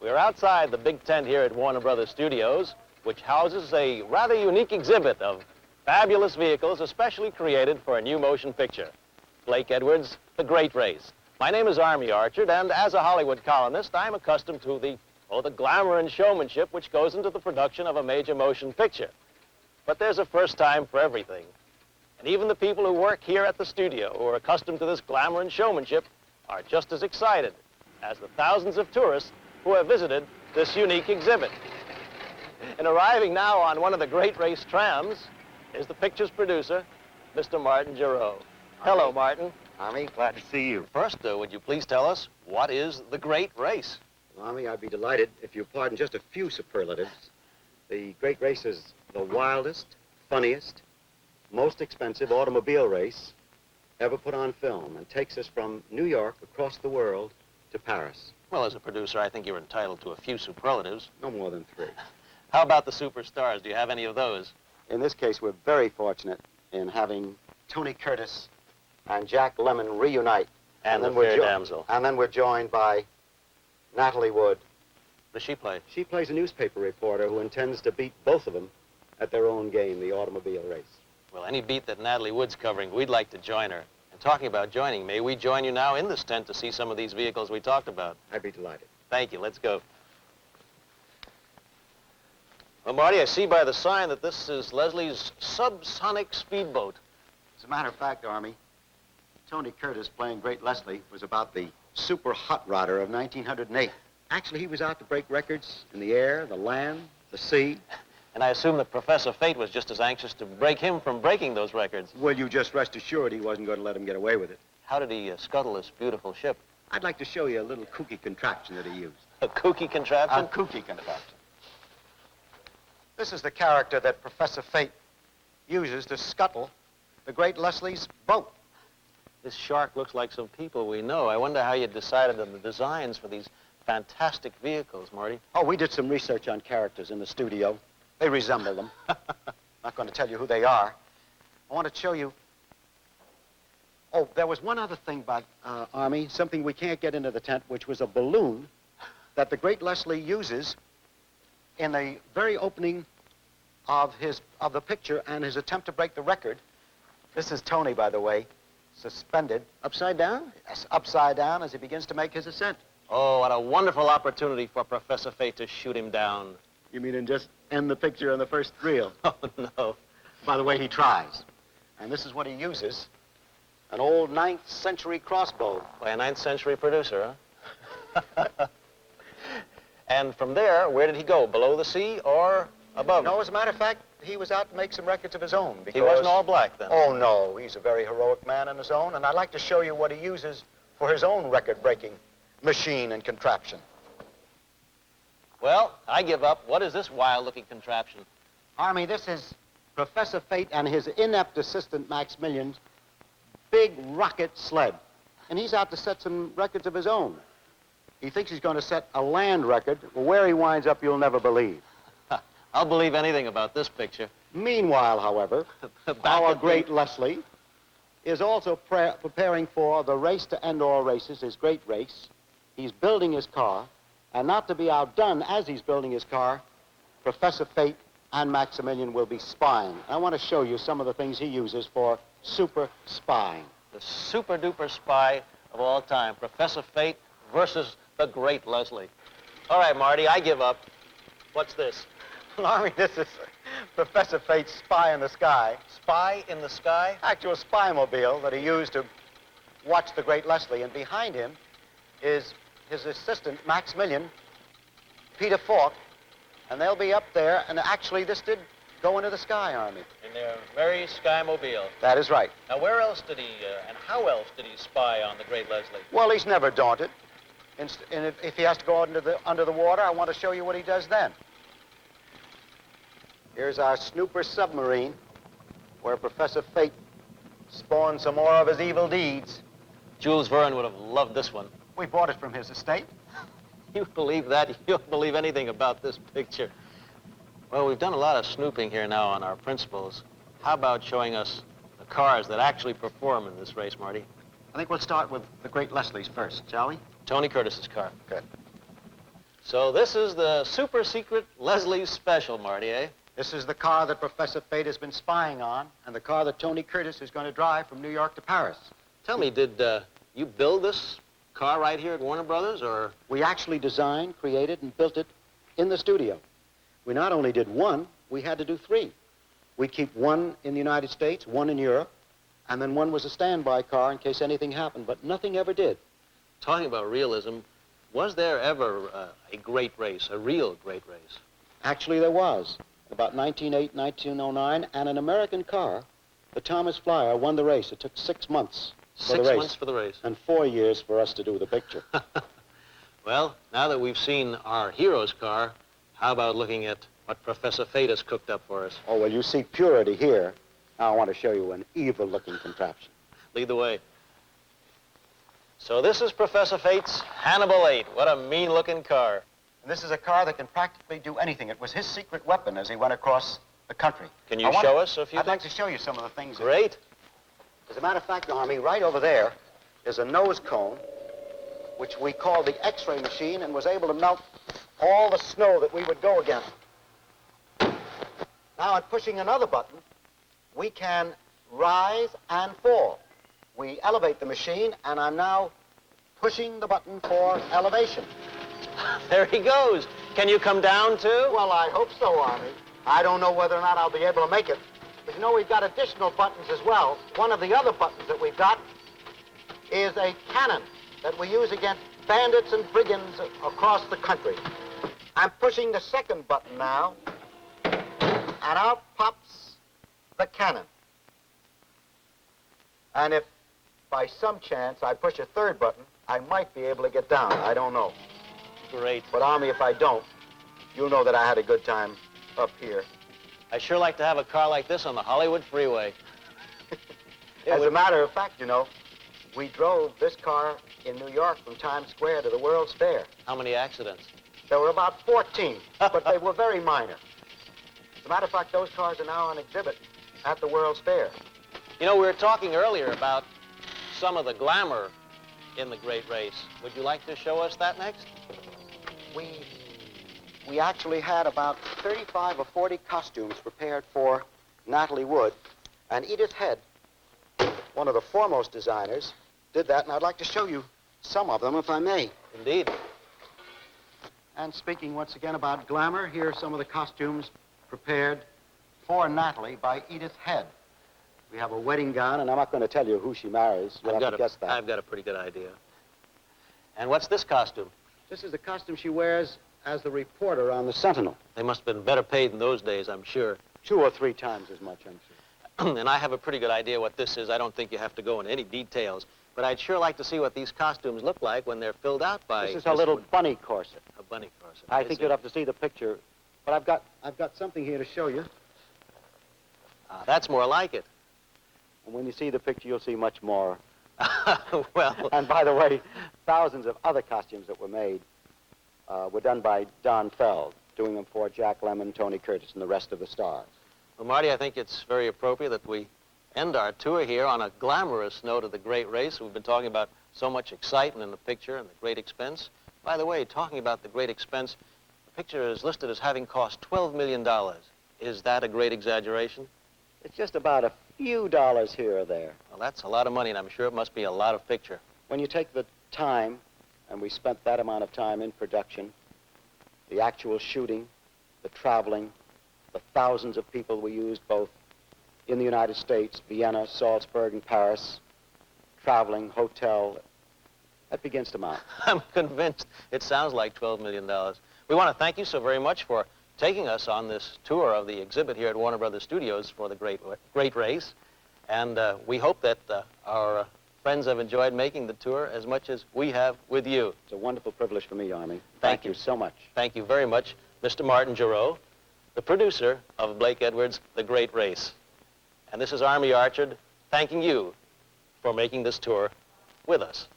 We're outside the big tent here at Warner Brothers Studios, which houses a rather unique exhibit of fabulous vehicles especially created for a new motion picture. Blake Edwards, The Great Race. My name is Army Archerd, and as a Hollywood columnist, I'm accustomed to the glamour and showmanship which goes into the production of a major motion picture. But there's a first time for everything. And even the people who work here at the studio, who are accustomed to this glamour and showmanship, are just as excited as the thousands of tourists who have visited this unique exhibit. And arriving now on one of the Great Race trams is the picture's producer, Mr. Martin Gero. Hello, Martin. Army, glad to see you. First, would you please tell us what is the Great Race? Well, Army, I'd be delighted if you pardon just a few superlatives. The Great Race is the wildest, funniest, most expensive automobile race ever put on film and takes us from New York across the world to Paris. Well, as a producer, I think you're entitled to a few superlatives. No more than 3. How about the superstars? Do you have any of those? In this case, we're very fortunate in having Tony Curtis and Jack Lemmon reunite. And the fair damsel. And then we're joined by Natalie Wood. What does she play? She plays a newspaper reporter who intends to beat both of them at their own game, the automobile race. Well, any beat that Natalie Wood's covering, we'd like to join her. And talking about joining, may we join you now in this tent to see some of these vehicles we talked about? I'd be delighted. Thank you. Let's go. Well, Marty, I see by the sign that this is Leslie's subsonic speedboat. As a matter of fact, Army, Tony Curtis playing Great Leslie was about the super hot rodder of 1908. Actually, he was out to break records in the air, the land, the sea. And I assume that Professor Fate was just as anxious to break him from breaking those records. Well, you just rest assured he wasn't going to let him get away with it. How did he scuttle this beautiful ship? I'd like to show you a little kooky contraption that he used. A kooky contraption? A kooky contraption. This is the character that Professor Fate uses to scuttle the Great Leslie's boat. This shark looks like some people we know. I wonder how you decided on the designs for these fantastic vehicles, Marty. Oh, we did some research on characters in the studio. They resemble them. Not going to tell you who they are. I want to show you. Oh, there was one other thing about Army, something we can't get into the tent, which was a balloon that the Great Leslie uses in the very opening of the picture and his attempt to break the record. This is Tony, by the way, suspended. Upside down? Yes, upside down as he begins to make his ascent. Oh, what a wonderful opportunity for Professor Fate to shoot him down. You mean and just end the picture in the first reel? Oh, no. By the way, he tries. And this is what he uses. An old 9th century crossbow. By a 9th century producer, huh? And from there, where did he go? Below the sea or above? No, as a matter of fact, he was out to make some records of his own. He wasn't all black then? Oh, no. He's a very heroic man on his own, and I'd like to show you what he uses for his own record-breaking machine and contraption. Well, I give up. What is this wild-looking contraption? Army, this is Professor Fate and his inept assistant, Maximilian's, big rocket sled. And he's out to set some records of his own. He thinks he's going to set a land record. Well, where he winds up, you'll never believe. I'll believe anything about this picture. Meanwhile, however, our Great Leslie is also preparing for the race to end all races, his great race. He's building his car, and not to be outdone as he's building his car, Professor Fate and Maximilian will be spying. I want to show you some of the things he uses for super spying. The super-duper spy of all time, Professor Fate versus the Great Leslie. All right, Marty, I give up. What's this? Well, Army, this is Professor Fate's spy in the sky. Spy in the sky? Actual spy-mobile that he used to watch the Great Leslie, and behind him is his assistant, Maximilian, Peter Falk, and they'll be up there, and actually this did go into the sky, Army. In their very sky-mobile. That is right. Now, where else did he, and how else did he spy on the Great Leslie? Well, he's never daunted. And if he has to go under the water, I want to show you what he does then. Here's our snooper submarine, where Professor Fate spawned some more of his evil deeds. Jules Verne would have loved this one. We bought it from his estate. You believe that? You'll believe anything about this picture. Well, we've done a lot of snooping here now on our principals. How about showing us the cars that actually perform in this race, Marty? I think we'll start with the Great Leslie's first, shall we? Tony Curtis's car. Good. So this is the super secret Leslie's Special, Marty, eh? This is the car that Professor Fate has been spying on, and the car that Tony Curtis is going to drive from New York to Paris. Tell me, did you build this car right here at Warner Brothers, or? We actually designed, created, and built it in the studio. We not only did one, we had to do three. We'd keep one in the United States, one in Europe, and then one was a standby car in case anything happened, but nothing ever did. Talking about realism, was there ever a great race, a real great race? Actually, there was. About 1908, 1909, and an American car, the Thomas Flyer, won the race. It took 6 months for the race. 6 months for the race. And 4 years for us to do the picture. Well, now that we've seen our hero's car, how about looking at what Professor Fate has cooked up for us? Oh, well, you see purity here. Now I want to show you an evil-looking contraption. Lead the way. So this is Professor Fate's Hannibal 8. What a mean-looking car. And this is a car that can practically do anything. It was his secret weapon as he went across the country. Can you show us a few I'd like things? to show you some of the things. Great. As a matter of fact, Army, right over there is a nose cone, which we call the X-ray machine, and was able to melt all the snow that we would go against. Now, at pushing another button, we can rise and fall. We elevate the machine, and I'm now pushing the button for elevation. There he goes. Can you come down, too? Well, I hope so, Army. I don't know whether or not I'll be able to make it. But you know, we've got additional buttons as well. One of the other buttons that we've got is a cannon that we use against bandits and brigands across the country. I'm pushing the second button now, and out pops the cannon. And if by some chance I push a third button, I might be able to get down. I don't know. Great. But, Army, if I don't, you'll know that I had a good time up here. I'd sure like to have a car like this on the Hollywood freeway. As a matter of fact, you know, we drove this car in New York from Times Square to the World's Fair. How many accidents? There were about 14, but they were very minor. As a matter of fact, those cars are now on exhibit at the World's Fair. You know, we were talking earlier about some of the glamour in the great race. Would you like to show us that next? We actually had about 35 or 40 costumes prepared for Natalie Wood, and Edith Head, one of the foremost designers, did that, and I'd like to show you some of them, if I may. Indeed. And speaking once again about glamour, here are some of the costumes prepared for Natalie by Edith Head. We have a wedding gown, and I'm not going to tell you who she marries. You'll have to guess that. I've got a pretty good idea. And what's this costume? This is the costume she wears as the reporter on the Sentinel. They must have been better paid in those days, I'm sure. 2 or 3 times as much, I'm sure. And I have a pretty good idea what this is. I don't think you have to go into any details. But I'd sure like to see what these costumes look like when they're filled out by... This is a little bunny corset. A bunny corset. I think you'd have to see the picture. But I've got something here to show you. That's more like it. And when you see the picture, you'll see much more. Well... And by the way, thousands of other costumes that were made were done by Don Feld, doing them for Jack Lemmon, Tony Curtis, and the rest of the stars. Well, Marty, I think it's very appropriate that we end our tour here on a glamorous note of the great race. We've been talking about so much excitement in the picture and the great expense. By the way, talking about the great expense, the picture is listed as having cost $12 million. Is that a great exaggeration? It's just about a few dollars here or there. Well, that's a lot of money, and I'm sure it must be a lot of picture. When you take the time, and we spent that amount of time in production, the actual shooting, the traveling, the thousands of people we used both in the United States, Vienna, Salzburg, and Paris, traveling, hotel, that begins to mount. I'm convinced it sounds like $12 million. We want to thank you so very much for taking us on this tour of the exhibit here at Warner Brothers Studios for the great race. And we hope that our friends have enjoyed making the tour as much as we have with you. It's a wonderful privilege for me, Army. Thank you you so much. Thank you very much, Mr. Martin Giroux, the producer of Blake Edwards' The Great Race. And this is Army Archerd thanking you for making this tour with us.